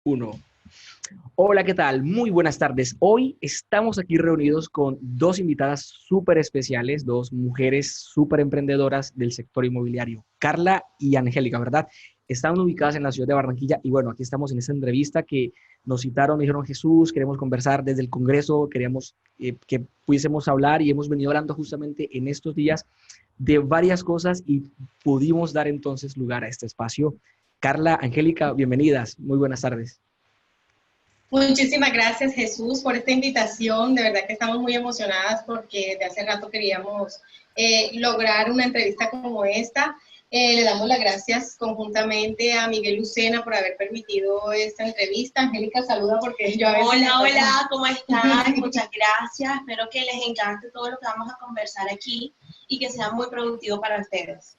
Uno. Hola, ¿qué tal? Muy buenas tardes. Hoy estamos aquí reunidos con dos invitadas súper especiales, dos mujeres súper emprendedoras del sector inmobiliario, Carla y Angélica, ¿verdad? Están ubicadas en la ciudad de Barranquilla y bueno, aquí estamos en esta entrevista que nos citaron, me dijeron Jesús, queremos conversar desde el Congreso, queríamos que pudiésemos hablar y hemos venido hablando justamente en estos días de varias cosas y pudimos dar entonces lugar a este espacio. Carla, Angélica, bienvenidas, muy buenas tardes. Muchísimas gracias, Jesús, por esta invitación. De verdad que estamos muy emocionadas porque de hace rato queríamos lograr una entrevista como esta. Le damos las gracias conjuntamente a Miguel Lucena por haber permitido esta entrevista. Angélica, saluda porque yo a veces... Hola, ¿cómo están? Muchas gracias. Espero que les encante todo lo que vamos a conversar aquí y que sea muy productivo para ustedes.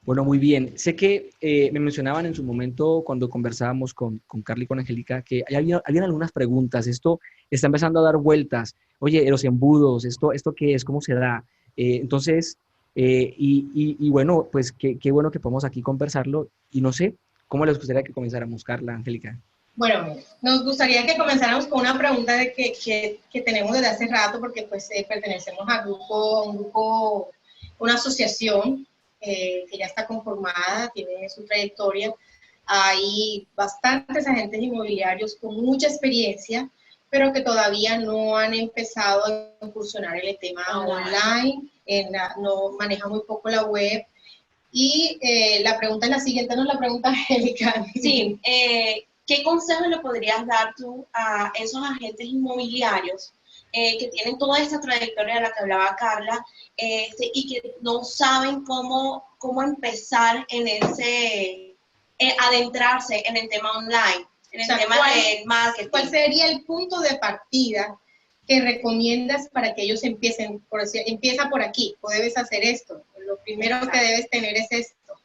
Bueno, muy bien. Sé que me mencionaban en su momento cuando conversábamos con Carla y con Angélica que habían algunas preguntas. Esto está empezando a dar vueltas. Oye, los embudos, ¿esto qué es? ¿Cómo se da? Y bueno, pues qué bueno que podemos aquí conversarlo. Y no sé, ¿cómo les gustaría que comenzáramos, Carla, Angélica? Bueno, nos gustaría que comenzáramos con una pregunta que tenemos desde hace rato porque pues pertenecemos a un grupo, una asociación que ya está conformada, tiene su trayectoria. Hay bastantes agentes inmobiliarios con mucha experiencia, pero que todavía no han empezado a incursionar en el tema online, no manejan muy poco la web. Y la pregunta es la siguiente, ¿no? La pregunta, Angélica. Sí, ¿qué consejos le podrías dar tú a esos agentes inmobiliarios que tienen toda esta trayectoria de la que hablaba Carla y que no saben cómo empezar en adentrarse en el tema online, en el tema del marketing? ¿Cuál sería el punto de partida que recomiendas para que ellos empiecen? Empieza por aquí, o debes hacer esto. Lo primero que debes tener es esto.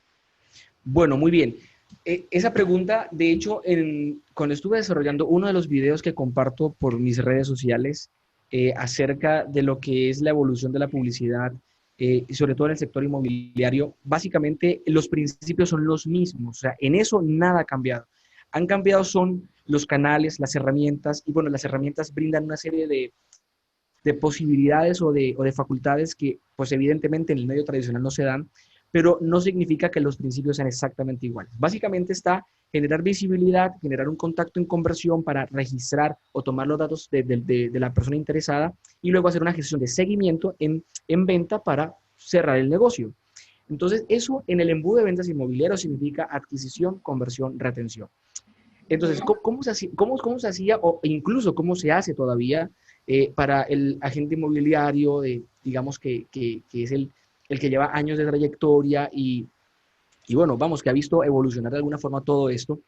Bueno, muy bien. Esa pregunta, de hecho, cuando estuve desarrollando uno de los videos que comparto por mis redes sociales acerca de lo que es la evolución de la publicidad, y sobre todo en el sector inmobiliario, básicamente los principios son los mismos, o sea, en eso nada ha cambiado. Han cambiado son los canales, las herramientas, y bueno, las herramientas brindan una serie de posibilidades o de facultades que, pues evidentemente en el medio tradicional no se dan, pero no significa que los principios sean exactamente iguales. Básicamente está generar visibilidad, generar un contacto en conversión para registrar o tomar los datos de la persona interesada y luego hacer una gestión de seguimiento en venta para cerrar el negocio. Entonces, eso en el embudo de ventas inmobiliarias significa adquisición, conversión, retención. Entonces, ¿cómo se hacía o incluso cómo se hace todavía para el agente inmobiliario, digamos que es el que lleva años de trayectoria y bueno, vamos, que ha visto evolucionar de alguna forma todo esto?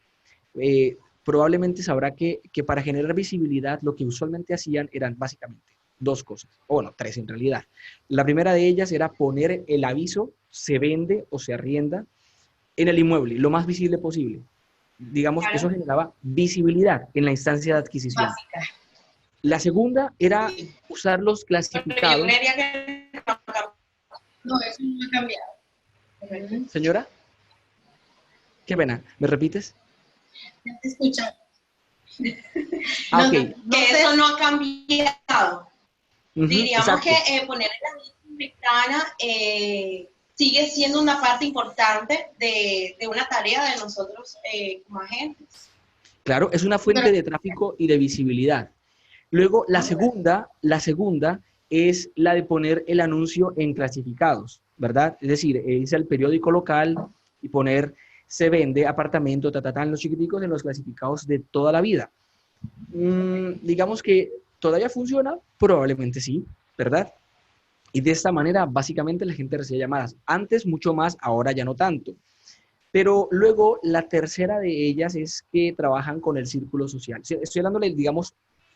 Probablemente sabrá que para generar visibilidad lo que usualmente hacían eran básicamente dos cosas, o bueno, tres en realidad. La primera de ellas era poner el aviso, se vende o se arrienda en el inmueble, lo más visible posible. Digamos, Claro. eso generaba visibilidad en la instancia de adquisición. Básica. La segunda era usar los clasificados. No, eso no ha cambiado. Señora, qué pena, ¿me repites? Ya te escucho. Ah, ok. Que eso no ha cambiado. Diríamos exacto. que poner la vista en ventana sigue siendo una parte importante de una tarea de nosotros como agentes. Claro, es una fuente de tráfico y de visibilidad. Luego, la segunda es la de poner el anuncio en clasificados, ¿verdad? Es decir, irse al periódico local y poner se vende apartamento, en los chiquiticos, en los clasificados de toda la vida. Digamos que todavía funciona, probablemente sí, ¿verdad? Y de esta manera, básicamente, la gente recibe llamadas. Antes mucho más, ahora ya no tanto. Pero luego, la tercera de ellas es que trabajan con el círculo social. Estoy hablándole, digamos,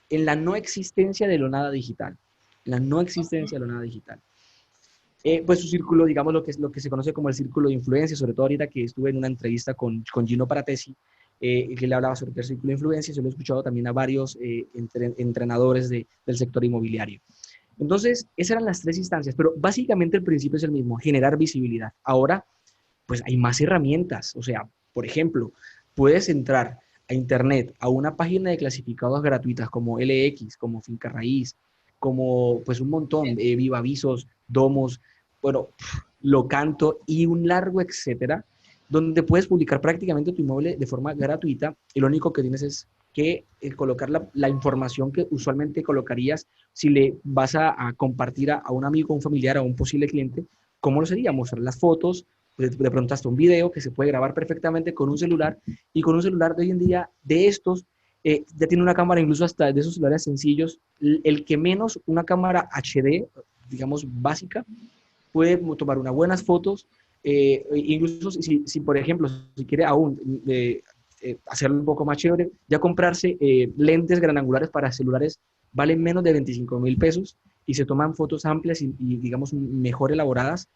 en la no existencia de lo nada digital. En la no existencia de lo nada digital. Pues su círculo, digamos, lo que se conoce como el círculo de influencia, sobre todo ahorita que estuve en una entrevista con Gino Paratesi, que le hablaba sobre el círculo de influencia, yo lo he escuchado también a varios entrenadores del sector inmobiliario. Entonces, esas eran las tres instancias, pero básicamente el principio es el mismo, generar visibilidad. Ahora, pues hay más herramientas, o sea, por ejemplo, puedes entrar a Internet, a una página de clasificados gratuitas como LX, como Finca Raíz, como pues un montón, Viva Avisos, Domos, bueno, Locanto y un largo etcétera, donde puedes publicar prácticamente tu inmueble de forma gratuita y lo único que tienes es que colocar la información que usualmente colocarías si le vas a compartir a un amigo, un familiar, a un posible cliente. ¿Cómo lo sería? Mostrar las fotos, de pronto hasta un video que se puede grabar perfectamente con un celular, y con un celular de hoy en día de estos, ya tiene una cámara incluso hasta de esos celulares sencillos, el que menos una cámara HD, digamos básica, puede tomar unas buenas fotos, incluso si, por ejemplo, si quiere aún hacerlo un poco más chévere, ya comprarse lentes gran angulares para celulares valen menos de 25.000 pesos y se toman fotos amplias y digamos, mejor elaboradas.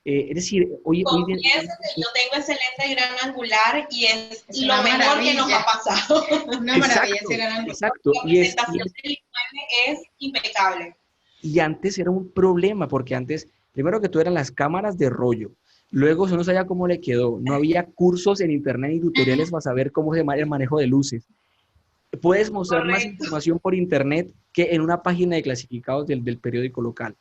Es decir, hoy día... Confieso que yo tengo ese lente gran angular y es lo una mejor que nos maravilla. ha pasado. Una maravilla ese gran angular. Exacto. La presentación del inmueble es impecable. Y antes era un problema, porque antes, primero que todo, eran las cámaras de rollo. Luego, eso no sabía cómo le quedó. No había cursos en internet ni tutoriales para saber cómo se el manejo de luces. Puedes mostrar más Correcto. información por internet que en una página de clasificados del periódico local.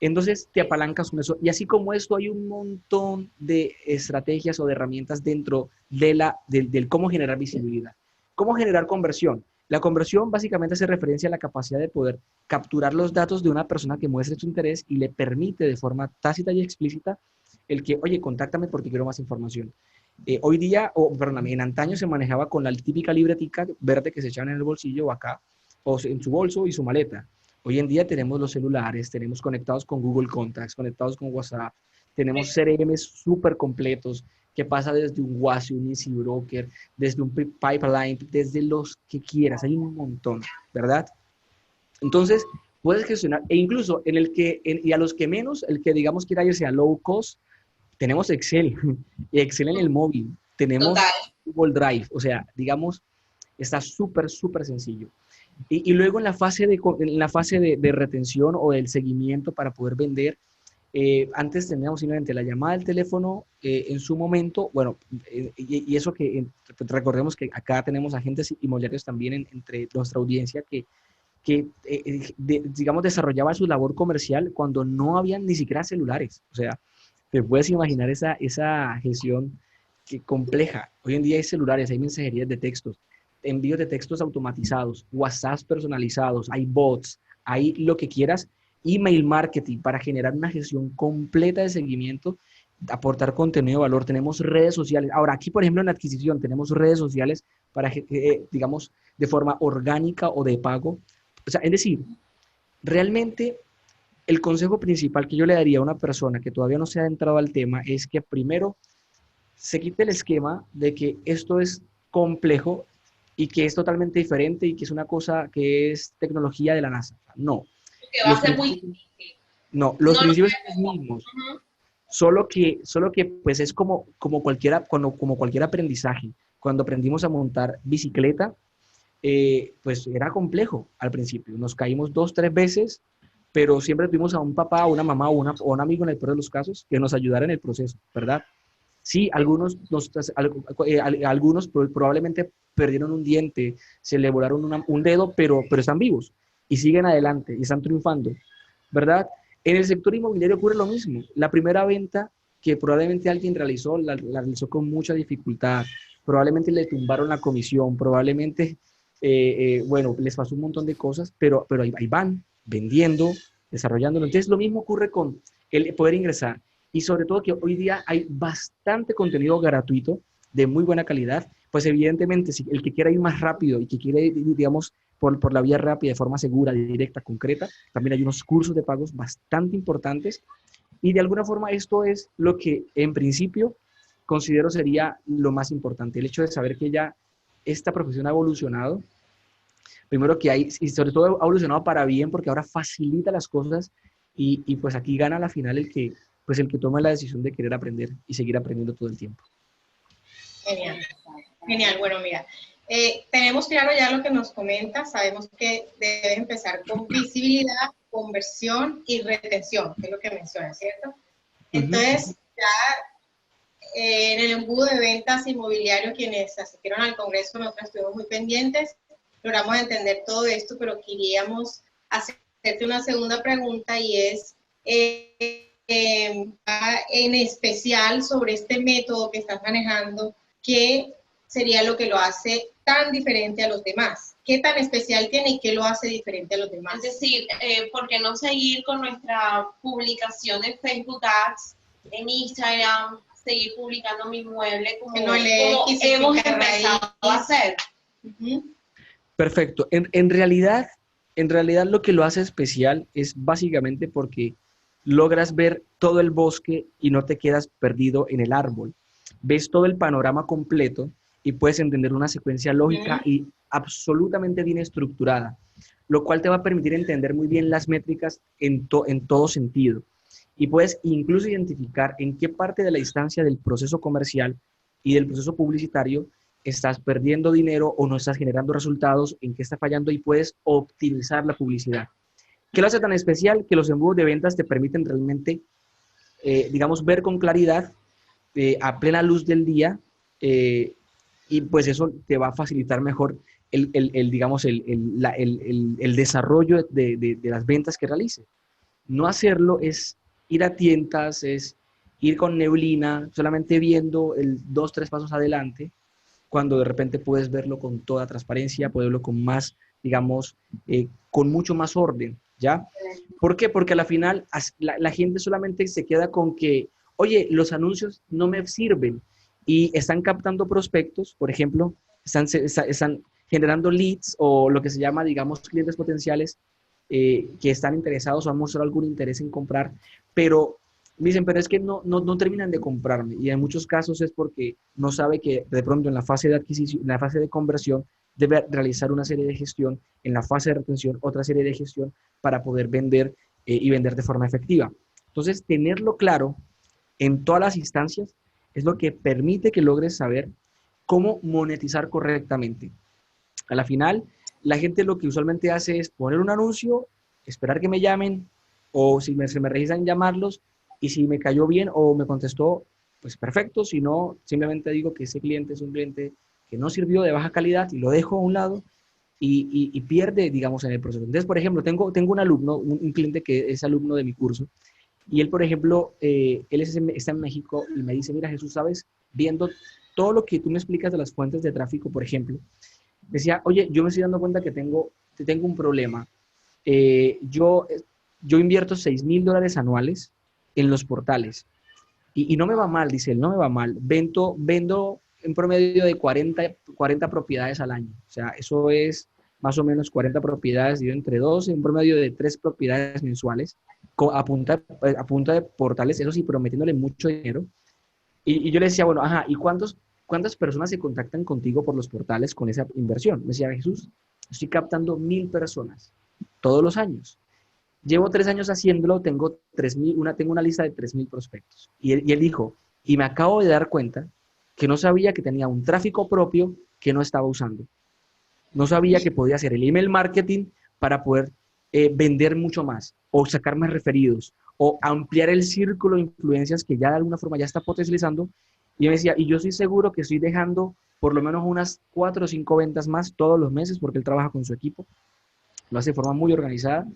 Entonces, te apalancas con eso. Y así como esto, hay un montón de estrategias o de herramientas dentro del cómo generar visibilidad. ¿Cómo generar conversión? La conversión básicamente hace referencia a la capacidad de poder capturar los datos de una persona que muestre su interés y le permite de forma tácita y explícita el que, oye, contáctame porque quiero más información. Hoy día, perdóname, en antaño se manejaba con la típica libretica verde que se echaban en el bolsillo o acá, o en su bolso y su maleta. Hoy en día tenemos los celulares, tenemos conectados con Google Contacts, conectados con WhatsApp, tenemos CRM súper completos, que pasa desde un WASI, un Easy Broker, desde un pipeline, desde los que quieras, hay un montón, ¿verdad? Entonces, puedes gestionar, e incluso en el que, y a los que menos, el que digamos quiera irse a low cost, tenemos Excel, y Excel en el móvil, tenemos Total. Google Drive, o sea, digamos, está súper, súper sencillo. Y luego en la fase de retención o del seguimiento para poder vender, antes teníamos simplemente la llamada del teléfono en su momento, bueno, y eso que recordemos que acá tenemos agentes inmobiliarios también entre nuestra audiencia que digamos, desarrollaba su labor comercial cuando no habían ni siquiera celulares. O sea, te puedes imaginar esa gestión compleja. Hoy en día hay celulares, hay mensajerías de textos, envíos de textos automatizados, WhatsApp personalizados, hay bots, hay lo que quieras, email marketing para generar una gestión completa de seguimiento, aportar contenido de valor. Tenemos redes sociales. Ahora, aquí, por ejemplo, en la adquisición, tenemos redes sociales para, digamos, de forma orgánica o de pago. O sea, es decir, realmente el consejo principal que yo le daría a una persona que todavía no se ha entrado al tema es que primero se quite el esquema de que esto es complejo y que es totalmente diferente y que es una cosa que es tecnología de la NASA. No. Que va a ser muy difícil. No, los No, principios son los mismos. Solo que pues es como cualquier aprendizaje. Cuando aprendimos a montar bicicleta, pues era complejo al principio. Nos caímos 2, 3 veces, pero siempre tuvimos a un papá, a una mamá o un amigo en el peor de los casos que nos ayudara en el proceso, ¿verdad? Sí, algunos probablemente perdieron un diente, se le volaron un dedo, pero están vivos y siguen adelante y están triunfando, ¿verdad? En el sector inmobiliario ocurre lo mismo. La primera venta que probablemente alguien realizó, la realizó con mucha dificultad, probablemente le tumbaron la comisión, probablemente, bueno, les pasó un montón de cosas, pero ahí van vendiendo, desarrollándolo. Entonces, lo mismo ocurre con el poder ingresar. Y sobre todo que hoy día hay bastante contenido gratuito de muy buena calidad, pues evidentemente si el que quiera ir más rápido y que quiere, digamos, por la vía rápida, de forma segura, directa, concreta, también hay unos cursos de pagos bastante importantes y de alguna forma esto es lo que en principio considero sería lo más importante, el hecho de saber que ya esta profesión ha evolucionado, primero que hay, y sobre todo ha evolucionado para bien porque ahora facilita las cosas y pues aquí gana a la final el que toma la decisión de querer aprender y seguir aprendiendo todo el tiempo. Genial, genial. Bueno, mira, tenemos claro ya lo que nos comentas, sabemos que debes empezar con visibilidad, conversión y retención, que es lo que mencionas, ¿cierto? Entonces, ya en el embudo de ventas inmobiliario, quienes asistieron al Congreso, nosotros estuvimos muy pendientes, logramos entender todo esto, pero queríamos hacerte una segunda pregunta y es, en especial sobre este método que estás manejando, ¿qué sería lo que lo hace tan diferente a los demás? ¿Qué tan especial tiene y qué lo hace diferente a los demás? Es decir, ¿por qué no seguir con nuestra publicación en Facebook Ads, en Instagram, seguir publicando mi inmueble como, como hemos empezado a hacer? Perfecto. En realidad lo que lo hace especial es básicamente porque logras ver todo el bosque y no te quedas perdido en el árbol. Ves todo el panorama completo y puedes entender una secuencia lógica y absolutamente bien estructurada, lo cual te va a permitir entender muy bien las métricas en todo sentido. Y puedes incluso identificar en qué parte de la instancia del proceso comercial y del proceso publicitario estás perdiendo dinero o no estás generando resultados, en qué está fallando, y puedes optimizar la publicidad. ¿Qué lo hace tan especial? Que los embudos de ventas te permiten realmente, digamos, ver con claridad, a plena luz del día, y pues eso te va a facilitar mejor digamos, el desarrollo de las ventas que realices. No hacerlo es ir a tientas, es ir con neblina, solamente viendo 2, 3 pasos adelante, cuando de repente puedes verlo con toda transparencia, puedes verlo con más, digamos, con mucho más orden, ¿ya? ¿Por qué? Porque a la final la gente solamente se queda con que, oye, los anuncios no me sirven, y están captando prospectos, por ejemplo, están generando leads o lo que se llama, digamos, clientes potenciales que están interesados o han mostrado algún interés en comprar, pero dicen, pero es que no terminan de comprarme, y en muchos casos es porque no sabe que de pronto en la fase de adquisición, en la fase de conversión, debe realizar una serie de gestión, en la fase de retención otra serie de gestión para poder vender y vender de forma efectiva. Entonces, tenerlo claro en todas las instancias es lo que permite que logres saber cómo monetizar correctamente. A la final, la gente lo que usualmente hace es poner un anuncio, esperar que me llamen, o si se me registran, llamarlos, y si me cayó bien o me contestó, pues perfecto. Si no, simplemente digo que ese cliente es un cliente que no sirvió, de baja calidad, y lo dejo a un lado y pierde, digamos, en el proceso. Entonces, por ejemplo, tengo un alumno, un cliente que es alumno de mi curso, y él, por ejemplo, está en México y me dice, mira, Jesús, ¿sabes? Viendo todo lo que tú me explicas de las fuentes de tráfico, por ejemplo, decía, oye, yo me estoy dando cuenta que tengo un problema. Yo invierto $6,000 anuales en los portales y no me va mal, dice él, no me va mal. Vendo en promedio de 40 propiedades al año. O sea, eso es más o menos 40 propiedades dividido entre 2, en promedio de 3 propiedades mensuales, a punta de portales, eso sí, prometiéndole mucho dinero. Y yo le decía, bueno, ajá, ¿y cuántas personas se contactan contigo por los portales con esa inversión? Me decía, Jesús, estoy captando 1,000 personas todos los años. Llevo 3 años haciéndolo, tengo una lista de 3,000 prospectos. Y él dijo, y me acabo de dar cuenta que no sabía que tenía un tráfico propio que no estaba usando. No sabía que podía hacer el email marketing para poder vender mucho más, o sacar más referidos, o ampliar el círculo de influencias que ya de alguna forma ya está potencializando. Y me decía, y yo estoy seguro que estoy dejando por lo menos unas 4 o 5 ventas más todos los meses, porque él trabaja con su equipo, lo hace de forma muy organizada.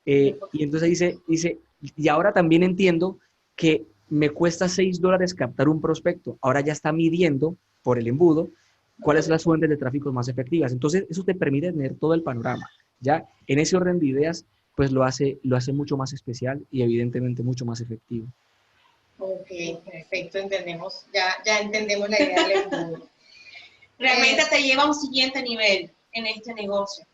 Y entonces dice, y ahora también entiendo que me cuesta $6 captar un prospecto. Ahora ya está midiendo por el embudo cuáles son las fuentes de tráfico más efectivas. Entonces, eso te permite tener todo el panorama. Ya en ese orden de ideas, pues lo hace mucho más especial y evidentemente mucho más efectivo. Ok, perfecto, entendemos. Ya entendemos la idea del embudo. Realmente te lleva a un siguiente nivel en este negocio.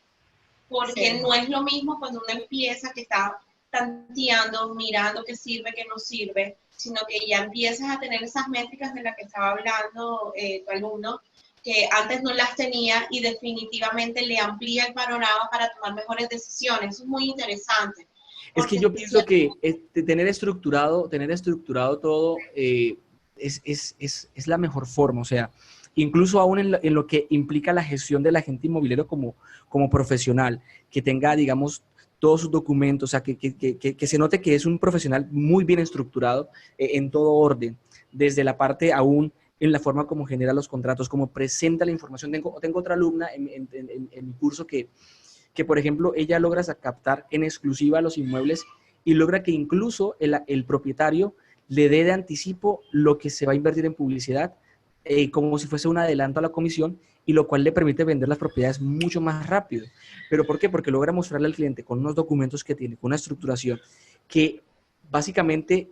Porque sí, no es lo mismo cuando uno empieza que está tanteando, mirando qué sirve, qué no sirve, sino que ya empiezas a tener esas métricas de las que estaba hablando tu alumno, que antes no las tenía, y definitivamente le amplía el panorama para tomar mejores decisiones. Eso es muy interesante. Es que yo pienso que tener estructurado todo es la mejor forma. O sea, incluso aún en lo que implica la gestión del agente inmobiliario como profesional, que tenga, digamos, todos sus documentos, o sea, que se note que es un profesional muy bien estructurado en todo orden, desde la parte aún en la forma como genera los contratos, como presenta la información. Tengo otra alumna en mi curso que, por ejemplo, ella logra captar en exclusiva los inmuebles y logra que incluso el propietario le dé de anticipo lo que se va a invertir en publicidad, como si fuese un adelanto a la comisión, y lo cual le permite vender las propiedades mucho más rápido. ¿Pero por qué? Porque logra mostrarle al cliente con unos documentos que tiene, con una estructuración que básicamente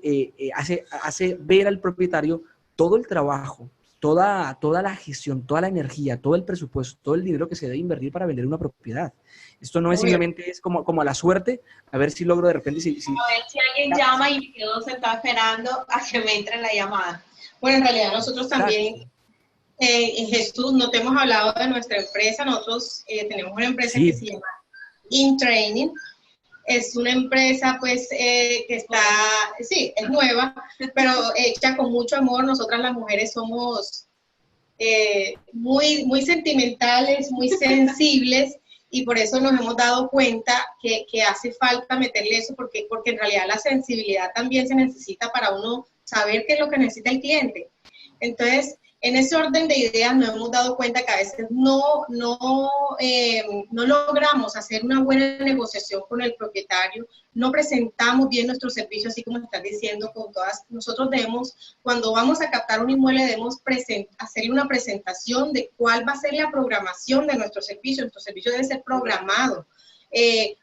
hace ver al propietario todo el trabajo, toda la gestión, toda la energía, todo el presupuesto, todo el dinero que se debe invertir para vender una propiedad. Esto no es simplemente es como a la suerte, a ver si logro de repente... A ver si alguien llama y me quedo sentado esperando a que me entre la llamada. Bueno, en realidad nosotros también, en Jesús, no te hemos hablado de nuestra empresa. Nosotros tenemos una empresa que se llama InTraining. Es una empresa pues que está, sí, es nueva, pero hecha con mucho amor. Nosotras las mujeres somos muy sentimentales, muy sensibles, y por eso nos hemos dado cuenta que hace falta meterle eso, porque en realidad la sensibilidad también se necesita para uno saber qué es lo que necesita el cliente. Entonces, en ese orden de ideas nos hemos dado cuenta que a veces no logramos hacer una buena negociación con el propietario, no presentamos bien nuestros servicios, así como estás diciendo, con todas. Nosotros debemos, cuando vamos a captar un inmueble, debemos hacerle una presentación de cuál va a ser la programación de nuestro servicio. Nuestro servicio debe ser programado,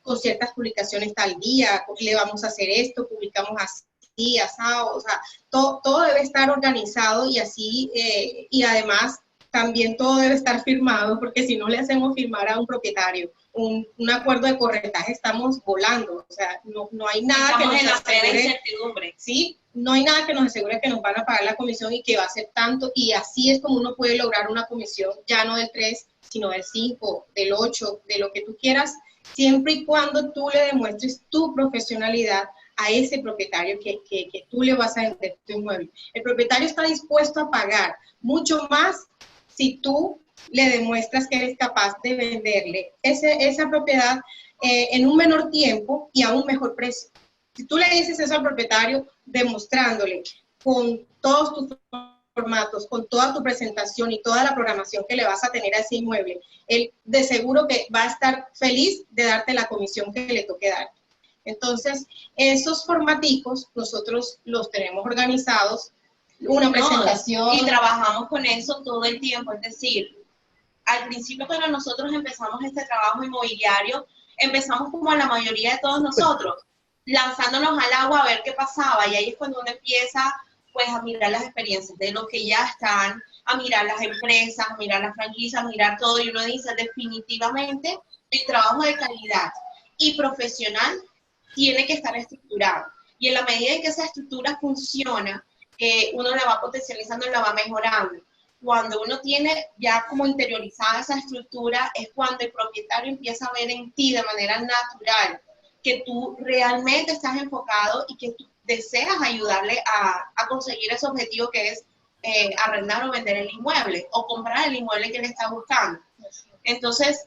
con ciertas publicaciones tal día, le vamos a hacer esto, publicamos así, asado, o sea, todo debe estar organizado y así, y además también todo debe estar firmado, porque si no le hacemos firmar a un propietario un acuerdo de corretaje, estamos volando. O sea, no hay nada que nos asegure, ¿sí? No hay nada que nos asegure que nos van a pagar la comisión y que va a ser tanto, y así es como uno puede lograr una comisión ya no del 3, sino del 5, del 8, de lo que tú quieras, siempre y cuando tú le demuestres tu profesionalidad a ese propietario que tú le vas a vender tu inmueble. El propietario está dispuesto a pagar mucho más si tú le demuestras que eres capaz de venderle esa propiedad en un menor tiempo y a un mejor precio. Si tú le dices eso al propietario, demostrándole con todos tus formatos, con toda tu presentación y toda la programación que le vas a tener a ese inmueble, él de seguro que va a estar feliz de darte la comisión que le toque dar. Entonces, esos formaticos nosotros los tenemos organizados, una presentación. Y trabajamos con eso todo el tiempo, es decir, al principio cuando nosotros empezamos este trabajo inmobiliario, empezamos como la mayoría de todos nosotros, lanzándonos al agua a ver qué pasaba, y ahí es cuando uno empieza pues a mirar las experiencias de los que ya están, a mirar las empresas, a mirar las franquicias, a mirar todo, y uno dice definitivamente el trabajo de calidad y profesional tiene que estar estructurado, y en la medida en que esa estructura funciona, uno la va potencializando y la va mejorando. Cuando uno tiene ya como interiorizada esa estructura, es cuando el propietario empieza a ver en ti de manera natural que tú realmente estás enfocado y que tú deseas ayudarle a conseguir ese objetivo, que es arrendar o vender el inmueble o comprar el inmueble que él está buscando. Entonces,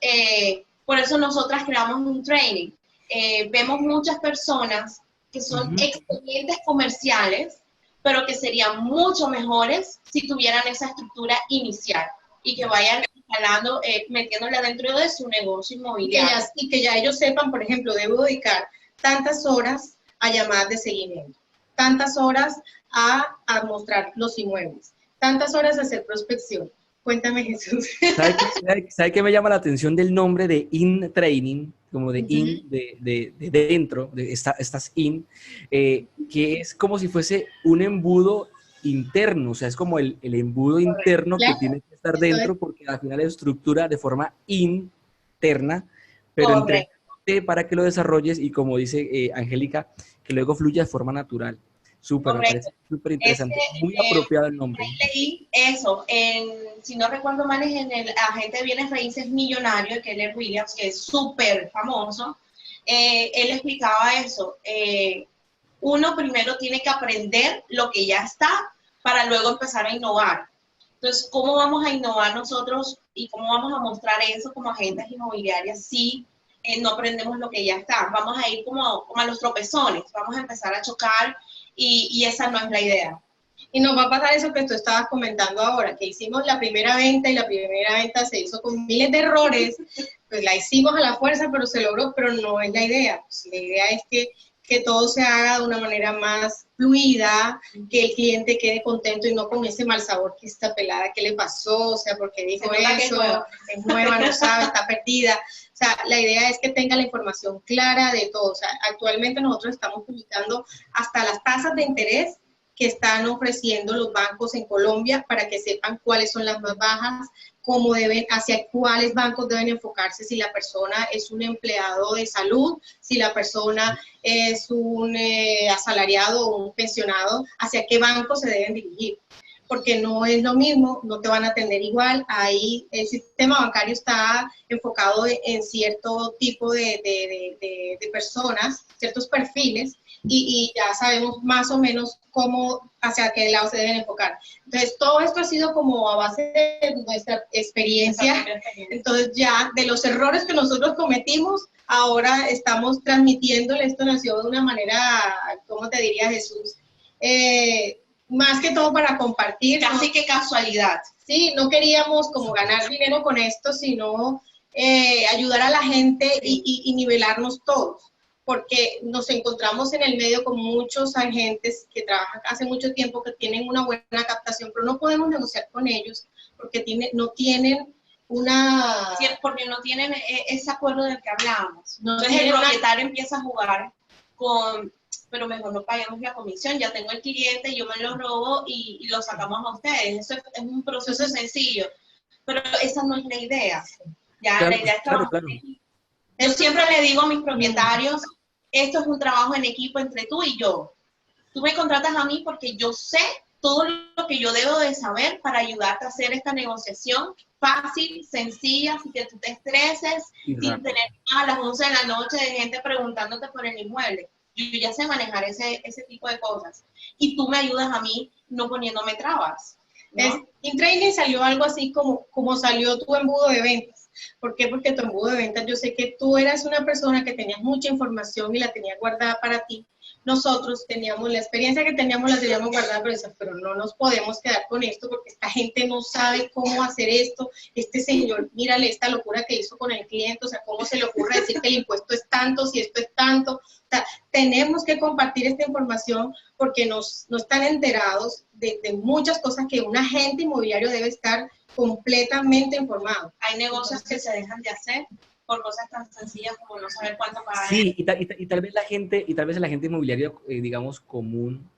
por eso nosotras creamos un training. Vemos muchas personas que son excelentes comerciales, pero que serían mucho mejores si tuvieran esa estructura inicial y que vayan instalando, metiéndola dentro de su negocio inmobiliario. Y que ya ellos sepan, por ejemplo, debo dedicar tantas horas a llamadas de seguimiento, tantas horas a mostrar los inmuebles, tantas horas a hacer prospección. Cuéntame, Jesús. ¿Sabe qué me llama la atención del nombre de InTraining? Como de in, de dentro, estás in, que es como si fuese un embudo interno, o sea, es como el embudo interno que tiene que estar dentro, porque al final es estructura de forma interna, pero entre para que lo desarrolles, y como dice Angélica, que luego fluya de forma natural. Súper, me parece súper interesante, muy apropiado el nombre. Leí eso, si no recuerdo mal, es en el agente de bienes raíces millonario de Keller Williams, que es súper famoso. Él explicaba eso. Uno primero tiene que aprender lo que ya está para luego empezar a innovar. Entonces, ¿cómo vamos a innovar nosotros y cómo vamos a mostrar eso como agentes inmobiliarias si no aprendemos lo que ya está? Vamos a ir como a los tropezones, vamos a empezar a chocar, y esa no es la idea. Y nos va a pasar eso que tú estabas comentando ahora, que hicimos la primera venta y la primera venta se hizo con miles de errores, pues la hicimos a la fuerza, pero se logró, pero no es la idea. Pues la idea es que todo se haga de una manera más fluida, que el cliente quede contento y no con ese mal sabor que esta pelada, ¿qué le pasó? O sea, porque dijo eso, es nueva, no sabe, está perdida. O sea, la idea es que tenga la información clara de todo. O sea, actualmente nosotros estamos publicando hasta las tasas de interés que están ofreciendo los bancos en Colombia para que sepan cuáles son las más bajas, cómo deben, hacia cuáles bancos deben enfocarse, si la persona es un empleado de salud, si la persona es un asalariado o un pensionado, hacia qué banco se deben dirigir. Porque no es lo mismo, no te van a atender igual, ahí el sistema bancario está enfocado en cierto tipo de personas, ciertos perfiles, y ya sabemos más o menos cómo, hacia qué lado se deben enfocar. Entonces, todo esto ha sido como a base de nuestra experiencia. Entonces, ya de los errores que nosotros cometimos, ahora estamos transmitiéndole, esto nació de una manera, ¿cómo te diría, Jesús? Más que todo para compartir. Casi que casualidad. Sí, no queríamos como ganar dinero con esto, sino ayudar a la gente y nivelarnos todos, porque nos encontramos en el medio con muchos agentes que trabajan hace mucho tiempo, que tienen una buena captación, pero no podemos negociar con ellos porque no tienen una... Sí, porque no tienen ese acuerdo del que hablábamos. No. Entonces el propietario empieza a jugar con, pero mejor no paguemos la comisión, ya tengo el cliente, yo me lo robo y lo sacamos a ustedes. Eso es un proceso sencillo, pero esa no es la idea. Ya, claro, la idea es claro, trabajar. claro. Yo siempre le digo a mis propietarios, esto es un trabajo en equipo entre tú y yo. Tú me contratas a mí porque yo sé todo lo que yo debo de saber para ayudarte a hacer esta negociación fácil, sencilla, sin que tú te estreses, sin tener a las 11 de la noche de gente preguntándote por el inmueble. Yo ya sé manejar ese tipo de cosas. Y tú me ayudas a mí no poniéndome trabas, ¿no? InTraining salió algo así como salió tu embudo de ventas. ¿Por qué? Porque tu embudo de ventas, yo sé que tú eras una persona que tenías mucha información y la tenías guardada para ti. Nosotros teníamos la experiencia que teníamos, la teníamos guardada, pero no nos podemos quedar con esto porque esta gente no sabe cómo hacer esto. Este señor, mírale esta locura que hizo con el cliente, o sea, ¿cómo se le ocurre decir que el impuesto es tanto, si esto es tanto? O sea, tenemos que compartir esta información porque no están enterados de muchas cosas que un agente inmobiliario debe estar completamente informado. Hay negocios que se dejan de hacer por cosas tan sencillas como no saber cuánto pagar. Sí, y tal vez el agente inmobiliario, digamos, común,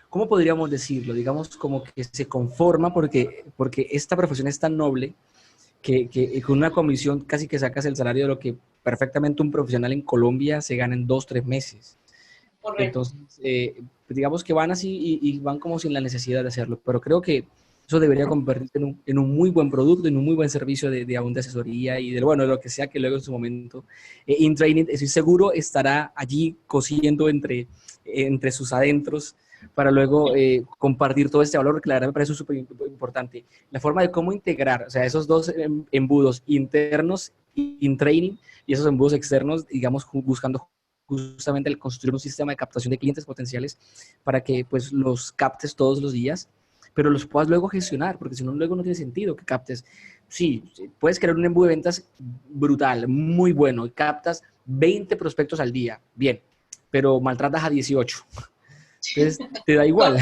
¿cómo podríamos decirlo? Digamos, como que se conforma porque esta profesión es tan noble que con una comisión casi que sacas el salario de lo que perfectamente un profesional en Colombia se gana en 2-3 meses. Correcto. Entonces, digamos que van así y van como sin la necesidad de hacerlo, pero creo que eso debería convertirse en un muy buen producto, en un muy buen servicio de asesoría y de lo que sea que luego en su momento InTraining, estoy seguro, estará allí cosiendo entre sus adentros para luego compartir todo este valor, que la verdad me parece súper importante. La forma de cómo integrar, o sea, esos dos embudos internos, InTraining, y esos embudos externos, digamos, buscando justamente el construir un sistema de captación de clientes potenciales para que pues los captes todos los días, pero los puedas luego gestionar, porque si no, luego no tiene sentido que captes. Sí, puedes crear un embudo de ventas brutal, muy bueno, y captas 20 prospectos al día, bien, pero maltratas a 18. Entonces, te da igual.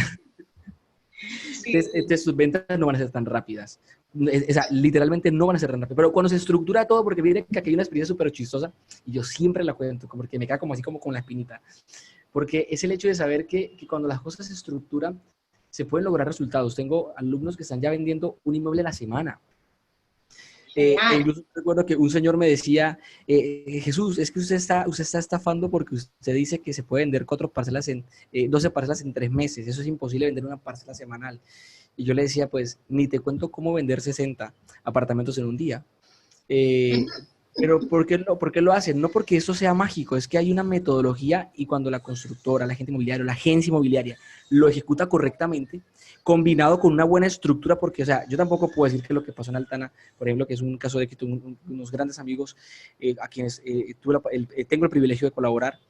Entonces, tus ventas no van a ser tan rápidas. O sea, literalmente no van a ser tan rápidas. Pero cuando se estructura todo, porque mire que aquí hay una experiencia súper chistosa, y yo siempre la cuento, porque me queda como así como con la espinita. Porque es el hecho de saber que cuando las cosas se estructuran, se pueden lograr resultados. Tengo alumnos que están ya vendiendo un inmueble a la semana. Incluso recuerdo que un señor me decía, Jesús, es que usted está estafando porque usted dice que se puede vender 12 parcelas en 3 meses. Eso es imposible vender una parcela semanal. Y yo le decía, pues, ni te cuento cómo vender 60 apartamentos en un día. Pero ¿por qué lo hacen? No porque eso sea mágico, es que hay una metodología y cuando la constructora, la agente inmobiliario, la agencia inmobiliaria lo ejecuta correctamente, combinado con una buena estructura, porque, o sea, yo tampoco puedo decir que lo que pasó en Altana, por ejemplo, que es un caso de que tuve unos grandes amigos a quienes tengo el privilegio de colaborar,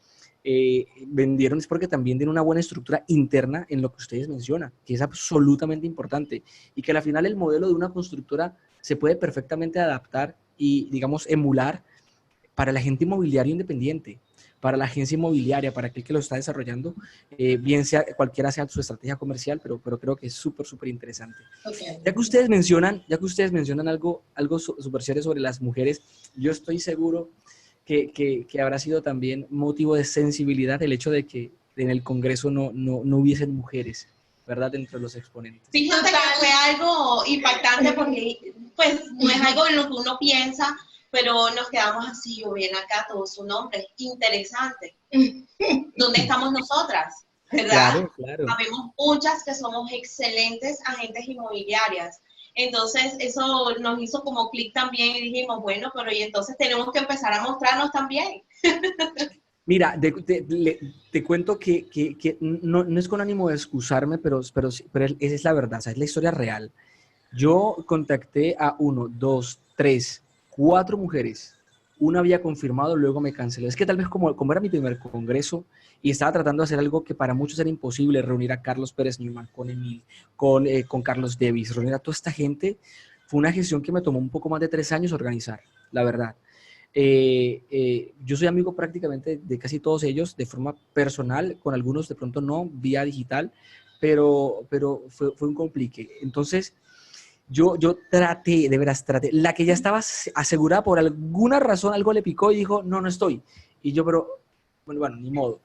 vendieron es porque también tienen una buena estructura interna en lo que ustedes mencionan, que es absolutamente importante y que al final el modelo de una constructora se puede perfectamente adaptar y, digamos, emular para el agente inmobiliario independiente, para la agencia inmobiliaria, para aquel que lo está desarrollando, bien sea cualquiera sea su estrategia comercial, pero creo que es súper, súper interesante. Okay. Ya que ustedes mencionan algo súper serio sobre las mujeres, yo estoy seguro que habrá sido también motivo de sensibilidad el hecho de que en el Congreso no hubiesen mujeres, ¿verdad? Entre los exponentes. Fíjate que fue algo impactante porque pues no es algo en lo que uno piensa, pero nos quedamos así, yo bien acá, todo su nombre, interesante. ¿Dónde estamos nosotras? ¿Verdad? Claro, claro. Habemos muchas que somos excelentes agentes inmobiliarias. Entonces, eso nos hizo como clic también y dijimos, bueno, pero y entonces tenemos que empezar a mostrarnos también. Mira, te cuento que no es con ánimo de excusarme, pero esa es la verdad, o sea, es la historia real. Yo contacté a 1, 2, 3, 4 mujeres. Una había confirmado, luego me canceló. Es que tal vez como era mi primer congreso y estaba tratando de hacer algo que para muchos era imposible, reunir a Carlos Pérez Newman, con Emil, con Carlos Davis, reunir a toda esta gente, fue una gestión que me tomó un poco más de 3 años organizar, la verdad. Yo soy amigo prácticamente de casi todos ellos de forma personal, con algunos de pronto no, vía digital, pero fue un complique. Entonces, yo traté, de veras traté. La que ya estaba asegurada por alguna razón, algo le picó y dijo, no estoy. Y yo, pero, bueno, ni modo.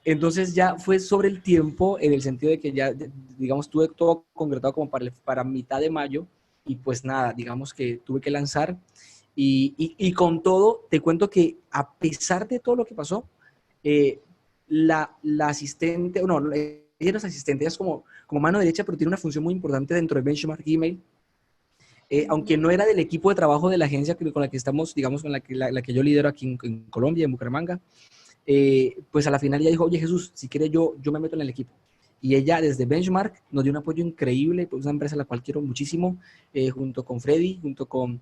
Entonces ya fue sobre el tiempo, en el sentido de que ya, digamos, tuve todo concretado como para mitad de mayo y pues nada, digamos que tuve que lanzar y con todo, te cuento que a pesar de todo lo que pasó, la asistente, no, ella no es asistente, ella es como mano derecha, pero tiene una función muy importante dentro de Benchmark Email. Aunque no era del equipo de trabajo de la agencia con la que estamos, digamos, con la que yo lidero aquí en Colombia, en Bucaramanga, pues a la final ella dijo, oye Jesús, si quieres yo me meto en el equipo. Y ella desde Benchmark nos dio un apoyo increíble, pues una empresa a la cual quiero muchísimo, junto con Freddy, junto con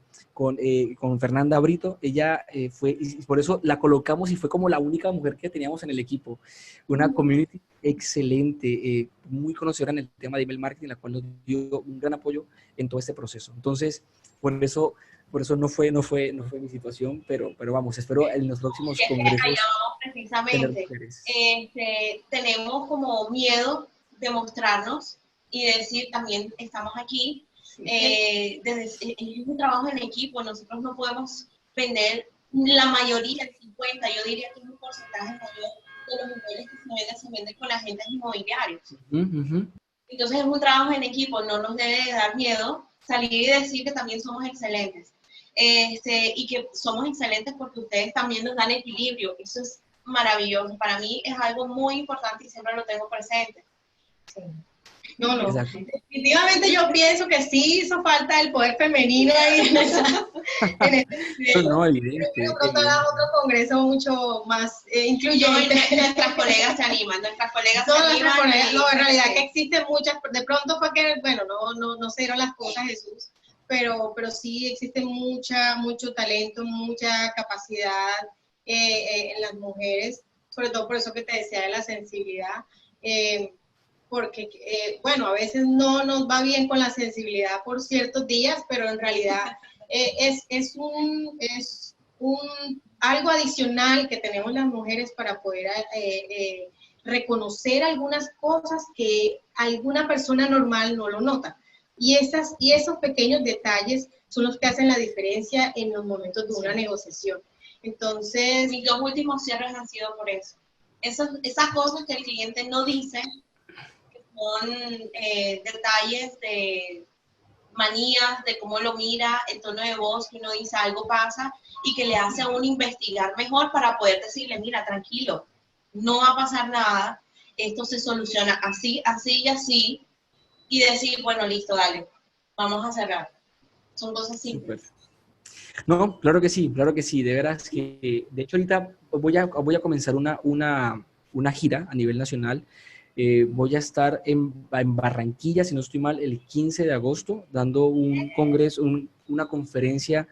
Fernanda Brito. Ella fue, y por eso la colocamos y fue como la única mujer que teníamos en el equipo. Una community excelente, muy conocedora en el tema de email marketing, la cual nos dio un gran apoyo en todo este proceso. Entonces, por eso no fue mi situación, pero vamos, espero en los próximos congresos allá vamos precisamente. Tenemos como miedo de mostrarnos y de decir también estamos aquí. Es un trabajo en equipo, nosotros no podemos vender la mayoría, el 50, yo diría que es un porcentaje mayor de los inmuebles que se venden con agentes inmobiliarios. Entonces es un trabajo en equipo, no nos debe de dar miedo salir y decir que también somos excelentes. Y que somos excelentes porque ustedes también nos dan equilibrio. Eso es maravilloso. Para mí es algo muy importante y siempre lo tengo presente. Sí. No, definitivamente yo pienso que sí hizo falta el poder femenino ahí en este no, evidente. Pero pronto haga otro congreso mucho más incluyente. Nuestras colegas se animan, No, en realidad que existen muchas, de pronto fue que, bueno, no se dieron las cosas, Jesús, pero sí existe mucho talento, mucha capacidad en las mujeres, sobre todo por eso que te decía de la sensibilidad, porque, bueno, a veces no nos va bien con la sensibilidad por ciertos días, pero en realidad es algo adicional que tenemos las mujeres para poder reconocer algunas cosas que alguna persona normal no lo nota. Y esos pequeños detalles son los que hacen la diferencia en los momentos de una negociación. Entonces, mis 2 últimos cierres han sido por eso. Esas cosas que el cliente no dice, que son detalles de manías, de cómo lo mira, el tono de voz, que uno dice algo pasa y que le hace a uno investigar mejor para poder decirle, mira, tranquilo, no va a pasar nada, esto se soluciona así, así y así, y decir, bueno, listo, dale, vamos a cerrar. Son cosas simples. Super. No, claro que sí, de veras que, de hecho ahorita voy a comenzar una gira a nivel nacional. Voy a estar en Barranquilla, si no estoy mal, el 15 de agosto, dando un congreso, una conferencia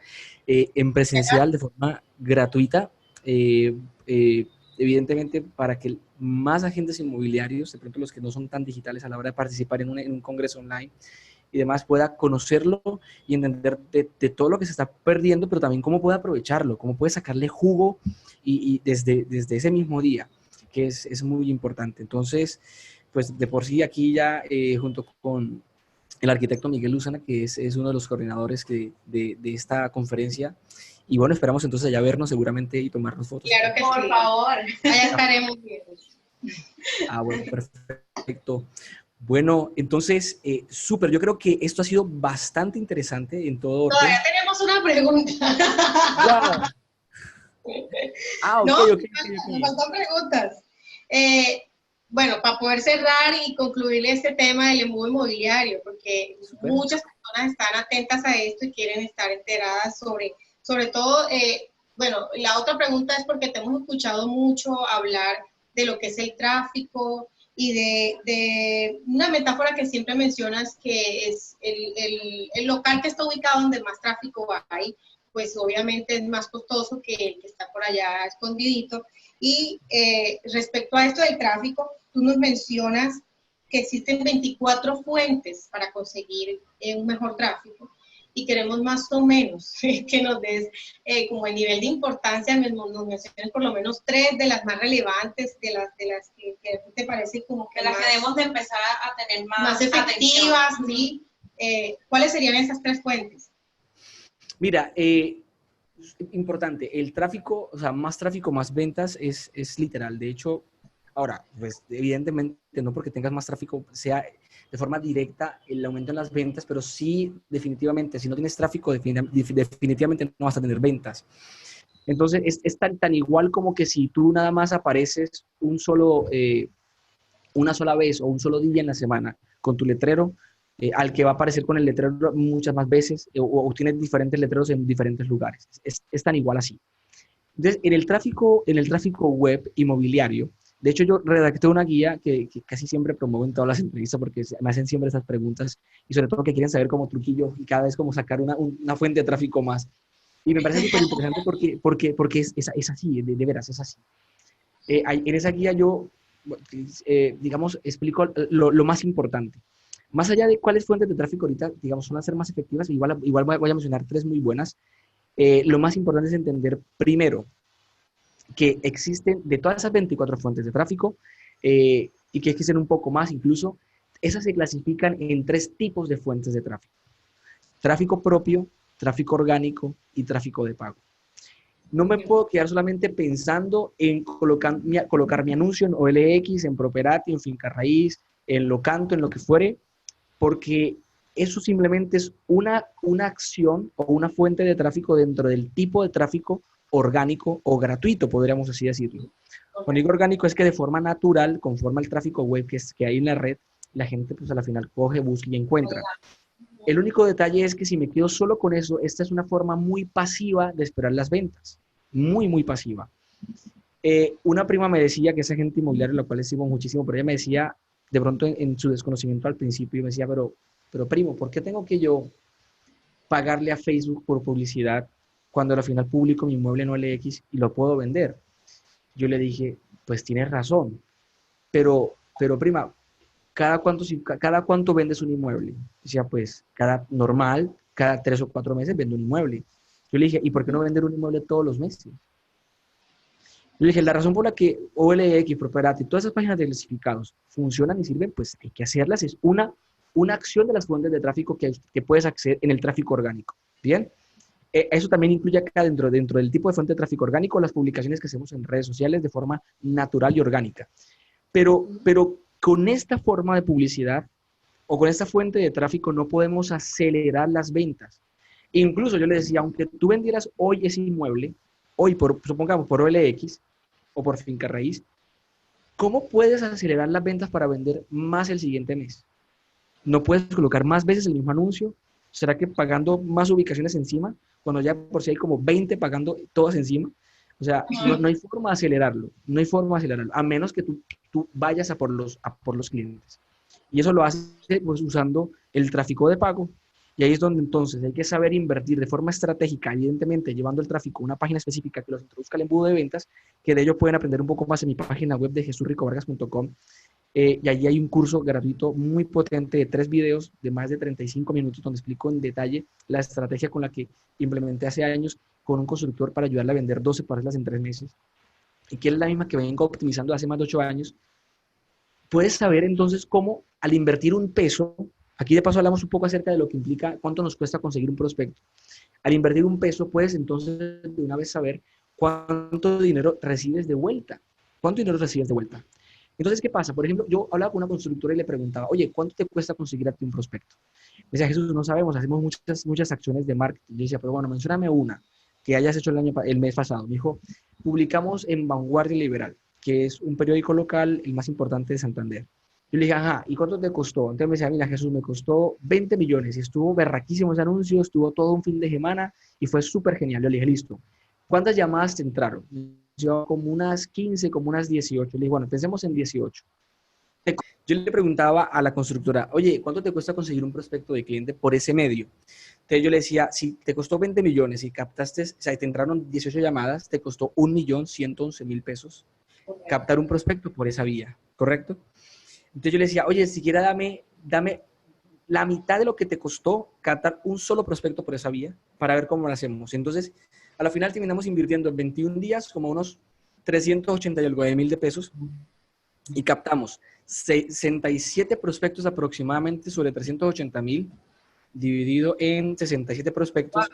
en presencial de forma gratuita. evidentemente, para que más agentes inmobiliarios, de pronto los que no son tan digitales a la hora de participar en un congreso online y demás, pueda conocerlo y entender de todo lo que se está perdiendo, pero también cómo puede aprovecharlo, cómo puede sacarle jugo y desde ese mismo día, que es muy importante. Entonces, pues de por sí aquí ya, junto con el arquitecto Miguel Luzana, que es uno de los coordinadores de esta conferencia. Y bueno, esperamos entonces ya vernos seguramente y tomarnos fotos. Claro que Por sí. favor. Allá estaremos bien. Ah, bueno, perfecto. Bueno, entonces, súper, yo creo que esto ha sido bastante interesante en todo orden. Todavía tenemos una pregunta. ¡Wow! Ah, ok, No, ok. nos faltan preguntas. Bueno, para poder cerrar y concluir este tema del embudo inmobiliario, porque Súper. muchas personas están atentas a esto y quieren estar enteradas sobre todo, bueno, la otra pregunta es porque te hemos escuchado mucho hablar de lo que es el tráfico y de una metáfora que siempre mencionas, que es el local que está ubicado donde más tráfico hay, pues obviamente es más costoso que el que está por allá escondidito. Y respecto a esto del tráfico, tú nos mencionas que existen 24 fuentes para conseguir un mejor tráfico y queremos más o menos que nos des como el nivel de importancia, nos menciones por lo menos 3 de las más relevantes, de las que te parece como que De las más, que debemos de empezar a tener más efectivas, ¿sí? ¿Cuáles serían esas 3 fuentes? Mira, importante, el tráfico, o sea, más tráfico, más ventas es literal. De hecho, ahora, pues evidentemente no porque tengas más tráfico sea de forma directa el aumento en las ventas, pero sí definitivamente, si no tienes tráfico, definitivamente no vas a tener ventas. Entonces, es tan igual como que si tú nada más apareces una sola vez o un solo día en la semana con tu letrero, al que va a aparecer con el letrero muchas más veces, o tienes diferentes letreros en diferentes lugares. Es tan igual así. Entonces, en el tráfico web inmobiliario, de hecho yo redacté una guía que casi siempre promuevo en todas las entrevistas porque me hacen siempre esas preguntas y sobre todo que quieren saber como truquillo y cada vez como sacar una fuente de tráfico más. Y me parece súper interesante porque es así, de veras, es así. En esa guía yo, digamos, explico lo más importante. Más allá de cuáles fuentes de tráfico ahorita, digamos, van a ser más efectivas, igual voy a mencionar 3 muy buenas. Lo más importante es entender primero que existen de todas esas 24 fuentes de tráfico y que existen un poco más incluso, esas se clasifican en 3 tipos de fuentes de tráfico. Tráfico propio, tráfico orgánico y tráfico de pago. No me puedo quedar solamente pensando en colocar mi anuncio en OLX, en Properati, en Finca Raíz, en Locanto, en lo que fuere, porque eso simplemente es una acción o una fuente de tráfico dentro del tipo de tráfico orgánico o gratuito, podríamos así decirlo. Cuando digo orgánico es que de forma natural, conforme al tráfico web que hay en la red, la gente pues a la final coge, busca y encuentra. El único detalle es que si me quedo solo con eso, esta es una forma muy pasiva de esperar las ventas. Muy, muy pasiva. Una prima me decía que esa agente inmobiliaria, la cual estimo muchísimo, pero ella me decía, de pronto en su desconocimiento al principio, me decía, pero primo, ¿por qué tengo que yo pagarle a Facebook por publicidad cuando al final publico mi inmueble en OLX y lo puedo vender? Yo le dije, pues tienes razón, pero prima, ¿cada cuánto vendes un inmueble? Decía, pues cada 3 o 4 meses vendo un inmueble. Yo le dije, ¿y por qué no vender un inmueble todos los meses? Yo le dije, la razón por la que OLX, Properati, todas esas páginas de clasificados funcionan y sirven, pues hay que hacerlas. Es una acción de las fuentes de tráfico que puedes acceder en el tráfico orgánico. ¿Bien? Eso también incluye acá dentro del tipo de fuente de tráfico orgánico las publicaciones que hacemos en redes sociales de forma natural y orgánica. Pero con esta forma de publicidad o con esta fuente de tráfico no podemos acelerar las ventas. Incluso yo le decía, aunque tú vendieras hoy ese inmueble, hoy supongamos por OLX o por Finca Raíz, ¿cómo puedes acelerar las ventas para vender más el siguiente mes? ¿No puedes colocar más veces el mismo anuncio? ¿Será que pagando más ubicaciones encima? Cuando ya por si hay como 20 pagando todas encima. O sea, no hay forma de acelerarlo. No hay forma de acelerarlo. A menos que tú vayas a por los clientes. Y eso lo haces pues, usando el tráfico de pago. Y ahí es donde entonces hay que saber invertir de forma estratégica, evidentemente llevando el tráfico a una página específica que los introduzca al embudo de ventas, que de ello pueden aprender un poco más en mi página web de jesurricovargas.com. Y allí hay un curso gratuito muy potente de 3 videos de más de 35 minutos donde explico en detalle la estrategia con la que implementé hace años con un constructor para ayudarle a vender 12 parcelas en 3 meses. Y que es la misma que vengo optimizando hace más de 8 años. Puedes saber entonces cómo al invertir un peso, aquí de paso hablamos un poco acerca de lo que implica, cuánto nos cuesta conseguir un prospecto. Al invertir un peso, puedes entonces de una vez saber cuánto dinero recibes de vuelta. ¿Cuánto dinero recibes de vuelta? Entonces, ¿qué pasa? Por ejemplo, yo hablaba con una constructora y le preguntaba, oye, ¿cuánto te cuesta conseguir a ti un prospecto? Me decía, Jesús, no sabemos, hacemos muchas acciones de marketing. Yo decía, pero bueno, mencióname una que hayas hecho el mes pasado. Me dijo, publicamos en Vanguardia Liberal, que es un periódico local, el más importante de Santander. Yo le dije, ajá, ¿y cuánto te costó? Entonces me decía, mira, Jesús, me costó 20 millones y estuvo berraquísimo ese anuncio, estuvo todo un fin de semana y fue súper genial. Yo le dije, listo, ¿cuántas llamadas te entraron? Yo como unas 15, como unas 18. Le dije, bueno, pensemos en 18. Yo le preguntaba a la constructora, oye, ¿cuánto te cuesta conseguir un prospecto de cliente por ese medio? Entonces yo le decía, si te costó 20 millones y captaste, o sea, te entraron 18 llamadas, te costó 1.111.000 pesos captar un prospecto por esa vía, ¿correcto? Entonces yo le decía, oye, siquiera dame la mitad de lo que te costó captar un solo prospecto por esa vía para ver cómo lo hacemos. Entonces, a la final terminamos invirtiendo en 21 días como unos 389.000 de pesos y captamos 67 prospectos aproximadamente sobre 380.000 dividido en 67 prospectos.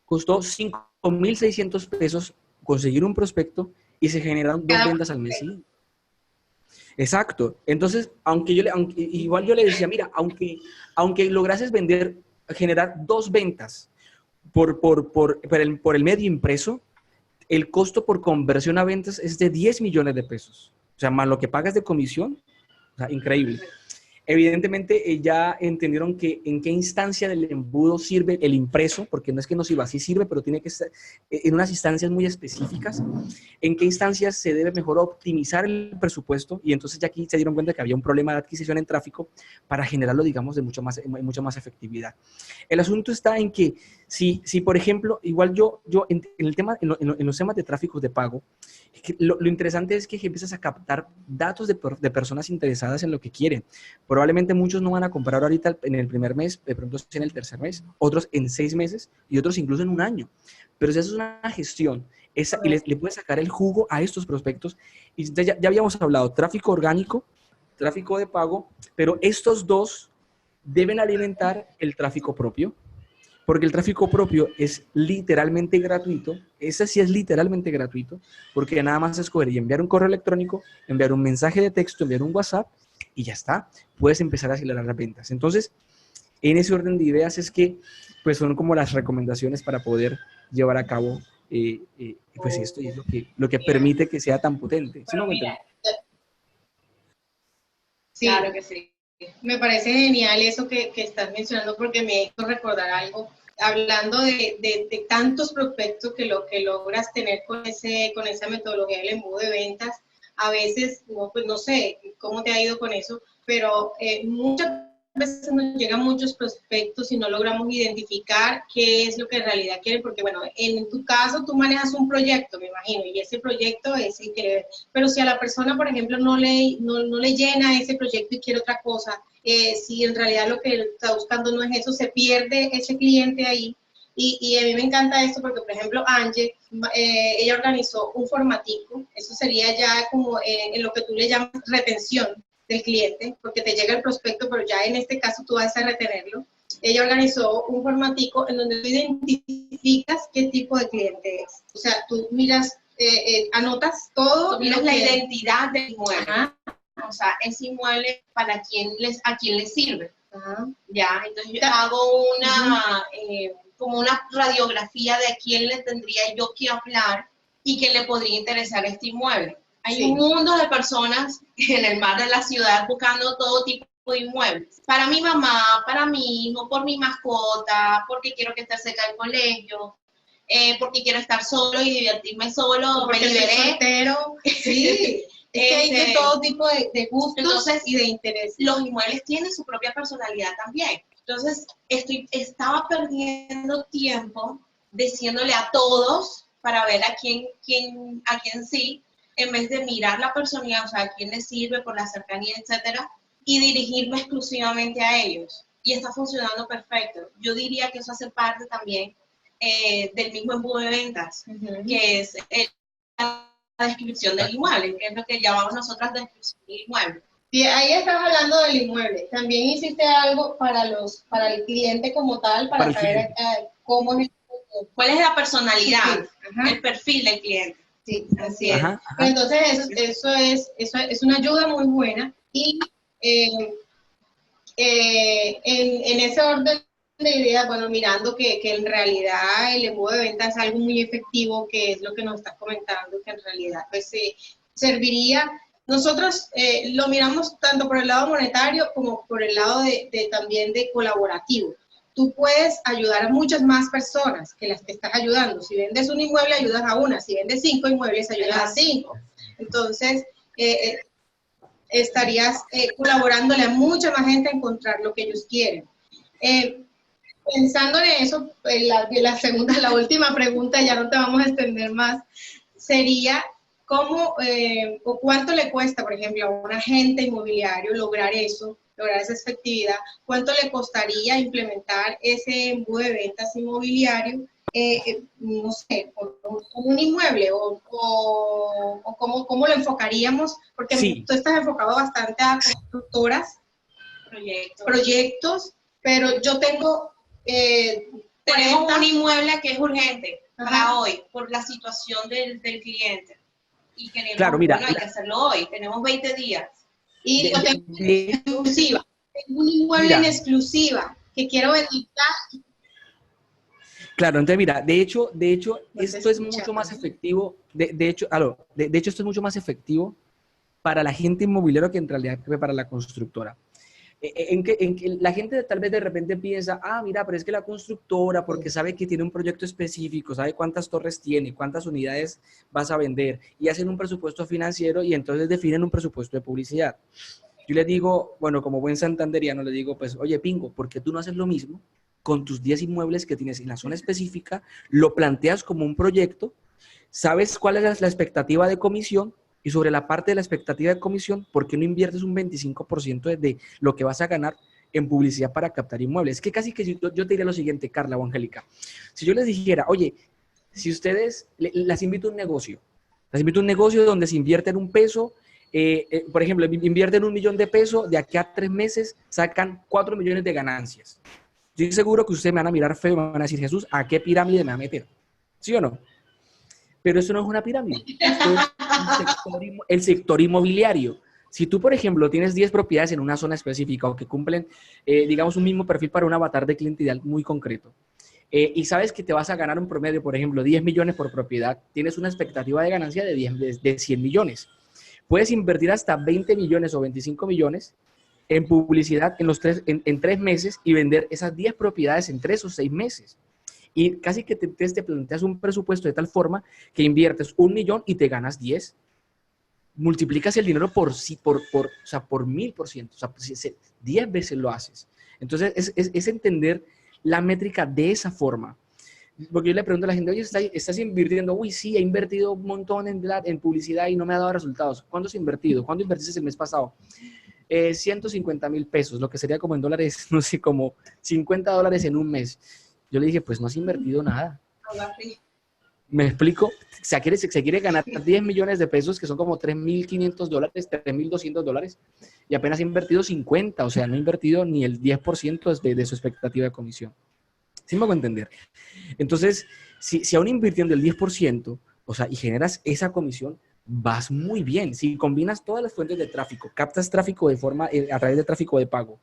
Costó 5.600 pesos conseguir un prospecto y se generaron 2 ventas al mes. ¿Sí? Exacto. Entonces, igual yo le decía, mira, aunque lograses generar 2 ventas por el medio impreso, el costo por conversión a ventas es de 10 millones de pesos. O sea, más lo que pagas de comisión, o sea, increíble. Evidentemente, ya entendieron que en qué instancia del embudo sirve el impreso, porque no es que no sirva, sí sirve, pero tiene que estar en unas instancias muy específicas, en qué instancias se debe mejor optimizar el presupuesto, y entonces ya aquí se dieron cuenta que había un problema de adquisición en tráfico para generarlo, digamos, de mucha más efectividad. El asunto está en que si por ejemplo, igual yo en los temas de tráfico de pago, lo interesante es que empiezas a captar datos de personas interesadas en lo que quieren. Probablemente muchos no van a comprar ahorita en el primer mes, de pronto en el tercer mes, otros en 6 meses y otros incluso en un año. Pero si eso es una gestión y le puedes sacar el jugo a estos prospectos. Y ya habíamos hablado, tráfico orgánico, tráfico de pago, pero estos dos deben alimentar el tráfico propio, porque el tráfico propio es literalmente gratuito. Ese sí es literalmente gratuito, porque nada más escoger y enviar un correo electrónico, enviar un mensaje de texto, enviar un WhatsApp, y ya está. Puedes empezar a acelerar las ventas. Entonces, en ese orden de ideas es que pues son como las recomendaciones para poder llevar a cabo pues esto, y es lo que permite que sea tan potente. ¿Sí, no, sí, claro que sí. Me parece genial eso que estás mencionando, porque me hizo recordar algo. Hablando de tantos prospectos que lo que logras tener con esa metodología del embudo de ventas, a veces, pues no sé cómo te ha ido con eso, pero muchas veces nos llegan muchos prospectos y no logramos identificar qué es lo que en realidad quieren, porque bueno, en tu caso tú manejas un proyecto, me imagino, y ese proyecto es el que, pero si a la persona, por ejemplo, no le llena ese proyecto y quiere otra cosa, si en realidad lo que está buscando no es eso, se pierde ese cliente ahí. Y a mí me encanta esto porque, por ejemplo, Angie, ella organizó un formatico, eso sería ya como en lo que tú le llamas retención del cliente, porque te llega el prospecto, pero ya en este caso tú vas a retenerlo. Ella organizó un formatico en donde tú identificas qué tipo de cliente es. O sea, tú miras, anotas todo. Tú miras la identidad del inmueble. Ajá. O sea, ese inmueble a quién le sirve. Ajá. Ya, entonces yo hago como una radiografía de a quién le tendría yo que hablar y que le podría interesar este inmueble. Hay un mundo de personas en el mar de la ciudad buscando todo tipo de inmuebles. Para mi mamá, para mi hijo, por mi mascota, porque quiero que esté cerca del colegio, porque quiero estar solo y divertirme solo, porque me liberé. Soy soltero. Sí. Es que hay de todo tipo de gustos. Entonces, y de intereses. Los inmuebles tienen su propia personalidad también. Entonces, estaba perdiendo tiempo diciéndole a todos para ver a quién sí, en vez de mirar la personalidad, o sea, a quién le sirve por la cercanía, etcétera, y dirigirme exclusivamente a ellos. Y está funcionando perfecto. Yo diría que eso hace parte también del mismo embudo de ventas, que es la descripción del inmueble, que es lo que llamamos nosotros descripción del inmueble. Sí, ahí estás hablando del inmueble. También hiciste algo para el cliente como tal, para saber cómo es cuál es la personalidad, sí, el perfil del cliente. Sí, así es. Entonces, eso es una ayuda muy buena. Y en ese orden de ideas, bueno, mirando que en realidad el embudo de venta es algo muy efectivo, que es lo que nos estás comentando, que en realidad pues serviría. Nosotros lo miramos tanto por el lado monetario como por el lado también de colaborativo. Tú puedes ayudar a muchas más personas que las que estás ayudando. Si vendes un inmueble, ayudas a una. Si vendes 5 inmuebles, ayudas a 5. Entonces, estarías colaborándole a mucha más gente a encontrar lo que ellos quieren. Pensando en eso, la última pregunta, ya no te vamos a extender más, sería ¿cómo o cuánto le cuesta, por ejemplo, a un agente inmobiliario lograr eso, lograr esa efectividad? ¿Cuánto le costaría implementar ese embudo de ventas inmobiliario, no sé, por un inmueble o cómo lo enfocaríamos? Porque sí, tú estás enfocado bastante a constructoras, proyectos, pero yo tengo... tenemos un inmueble que es urgente para hoy, por la situación del cliente. Y queremos, claro, mira, bueno, hay que hacerlo hoy, tenemos 20 días. Y lo tengo en exclusiva, tengo un inmueble en exclusiva que quiero vender. Claro, entonces mira, de hecho, esto es mucho más efectivo, de hecho, esto es mucho más efectivo para la gente inmobiliaria que en realidad que para la constructora. En que la gente tal vez de repente piensa, mira, pero es que la constructora, porque sabe que tiene un proyecto específico, sabe cuántas torres tiene, cuántas unidades vas a vender, y hacen un presupuesto financiero y entonces definen un presupuesto de publicidad. Yo les digo, bueno, como buen santanderiano, les digo, pues, oye, Pingo, ¿por qué tú no haces lo mismo con tus 10 inmuebles que tienes en la zona específica? Lo planteas como un proyecto, sabes cuál es la expectativa de comisión, y sobre la parte de la expectativa de comisión, ¿por qué no inviertes un 25% de lo que vas a ganar en publicidad para captar inmuebles? Es que casi que yo te diría lo siguiente, Carla o Angélica. Si yo les dijera, oye, si ustedes, las invito a un negocio donde se invierten un peso, por ejemplo, invierten $1.000.000 de pesos, de aquí a 3 meses sacan 4 millones de ganancias. Estoy seguro que ustedes me van a mirar feo y me van a decir, Jesús, ¿a qué pirámide me va a meter? ¿Sí o no? Pero eso no es una pirámide, esto es el sector inmobiliario. Si tú, por ejemplo, tienes 10 propiedades en una zona específica o que cumplen, digamos, un mismo perfil para un avatar de cliente ideal muy concreto, y sabes que te vas a ganar un promedio, por ejemplo, 10 millones por propiedad, tienes una expectativa de ganancia de 100 millones. Puedes invertir hasta 20 millones o 25 millones en publicidad en 3 meses y vender esas 10 propiedades en 3 o 6 meses. Y casi que te planteas un presupuesto de tal forma que inviertes 1 millón y te ganas 10. Multiplicas el dinero por 1000%. O sea, 10 veces lo haces. Entonces, es entender la métrica de esa forma. Porque yo le pregunto a la gente, oye, ¿estás invirtiendo? Uy, sí, he invertido un montón en publicidad y no me ha dado resultados. ¿Cuándo has invertido? ¿Cuándo invertiste el mes pasado? 150,000 pesos, lo que sería como en dólares, no sé, como $50 en un mes. Yo le dije, pues no has invertido nada. ¿Me explico? Se quiere ganar 10 millones de pesos, que son como $3.500, $3.200, y apenas ha invertido 50, o sea, no ha invertido ni el 10% de su expectativa de comisión. ¿Sí me hago entender? Entonces, si aún invirtiendo el 10%, o sea, y generas esa comisión, vas muy bien. Si combinas todas las fuentes de tráfico, captas tráfico a través de tráfico de pago,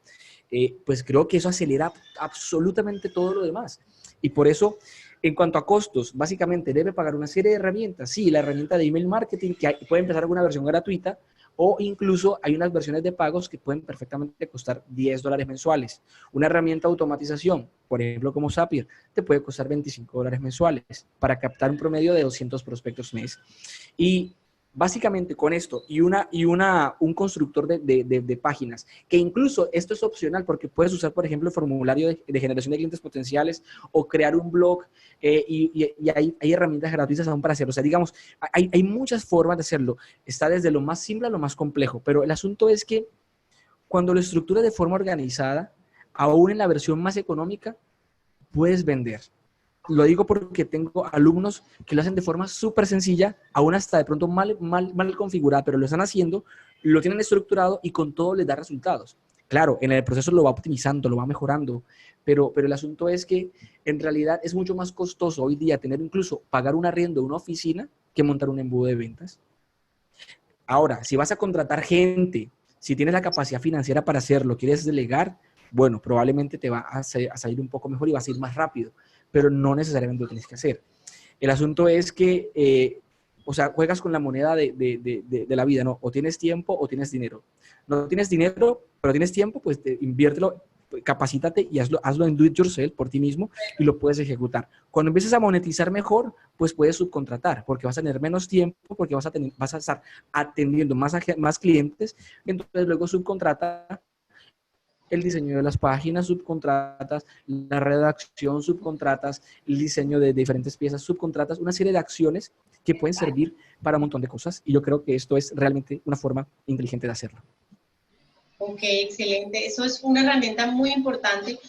pues creo que eso acelera absolutamente todo lo demás. Y por eso, en cuanto a costos, básicamente debe pagar una serie de herramientas. Sí, la herramienta de email marketing, que puede empezar con una versión gratuita, o incluso hay unas versiones de pagos que pueden perfectamente costar $10 mensuales. Una herramienta de automatización, por ejemplo, como Zapier, te puede costar $25 mensuales para captar un promedio de 200 prospectos mes. Y Básicamente con esto un constructor de páginas, que incluso esto es opcional porque puedes usar, por ejemplo, el formulario de generación de clientes potenciales o crear un blog y hay herramientas gratuitas aún para hacerlo. O sea, digamos, hay muchas formas de hacerlo. Está desde lo más simple a lo más complejo, pero el asunto es que cuando lo estructuras de forma organizada, aún en la versión más económica, puedes vender. Lo digo porque tengo alumnos que lo hacen de forma súper sencilla, aún hasta de pronto mal configurada, pero lo están haciendo, lo tienen estructurado y con todo les da resultados. Claro, en el proceso lo va optimizando, lo va mejorando, pero el asunto es que en realidad es mucho más costoso hoy día tener incluso pagar un arriendo de una oficina que montar un embudo de ventas. Ahora, si vas a contratar gente, si tienes la capacidad financiera para hacerlo, quieres delegar, bueno, probablemente te va a salir un poco mejor y vas a ir más rápido, pero no necesariamente lo tienes que hacer. El asunto es que, o sea, juegas con la moneda de la vida, ¿no? O tienes tiempo o tienes dinero. No tienes dinero, pero tienes tiempo, pues inviértelo, capacítate y hazlo en do it yourself por ti mismo y lo puedes ejecutar. Cuando empieces a monetizar mejor, pues puedes subcontratar porque vas a tener menos tiempo, porque vas a estar atendiendo más clientes, entonces luego subcontrata el diseño de las páginas, subcontratas la redacción, subcontratas el diseño de diferentes piezas, subcontratas una serie de acciones que pueden servir para un montón de cosas y yo creo que esto es realmente una forma inteligente de hacerlo. Ok, excelente. Eso es una herramienta muy importante.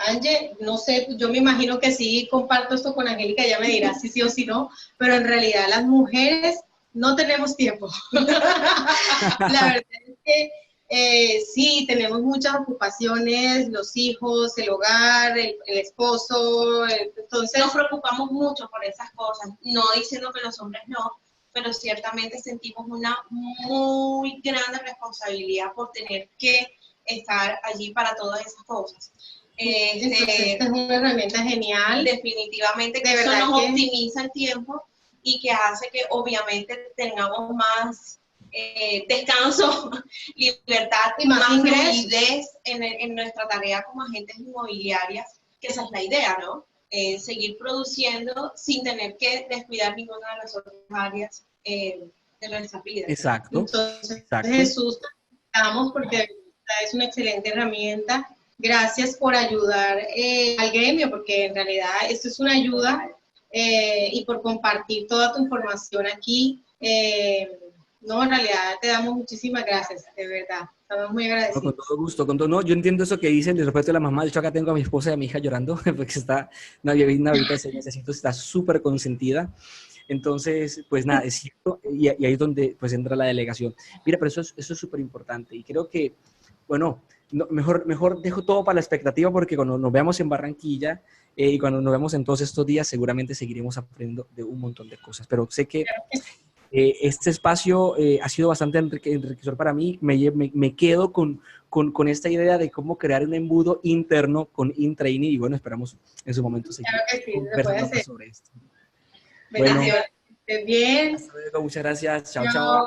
Ángel, no sé, yo me imagino que sí comparto esto con Angélica, ella me dirá si sí o si no, pero en realidad las mujeres no tenemos tiempo. La verdad es que sí, tenemos muchas ocupaciones, los hijos, el hogar, el esposo, entonces... Nos preocupamos mucho por esas cosas, no diciendo que los hombres no, pero ciertamente sentimos una muy grande responsabilidad por tener que estar allí para todas esas cosas. Esta es una herramienta genial. Definitivamente que eso nos optimiza el tiempo y que hace que obviamente tengamos más descanso, libertad y más fluidez en nuestra tarea como agentes inmobiliarias, que esa es la idea, ¿no? Seguir produciendo sin tener que descuidar ninguna de las otras áreas de nuestra vida. Exacto. Entonces, exacto. Jesús, estamos porque es una excelente herramienta. Gracias por ayudar al gremio, porque en realidad esto es una ayuda y por compartir toda tu información aquí. No, en realidad te damos muchísimas gracias, de verdad. Estamos muy agradecidos. No, con todo gusto, no, yo entiendo eso que dicen de respeto a la mamá. De hecho, acá tengo a mi esposa y a mi hija llorando porque está, una ahorita de 6 mesecitos, está súper consentida. Entonces, pues nada, es cierto, y ahí es donde pues entra la delegación. Mira, pero eso es súper importante y creo que, bueno, no, mejor dejo todo para la expectativa porque cuando nos veamos en Barranquilla y cuando nos vemos en todos estos días, seguramente seguiremos aprendiendo de un montón de cosas. Pero sé que este espacio ha sido bastante enriquecedor para mí. Me quedo con esta idea de cómo crear un embudo interno con InTraining y bueno, esperamos en su momento seguir conversando más sobre esto. Bueno, bien. Hasta luego, muchas gracias. Chao, chao.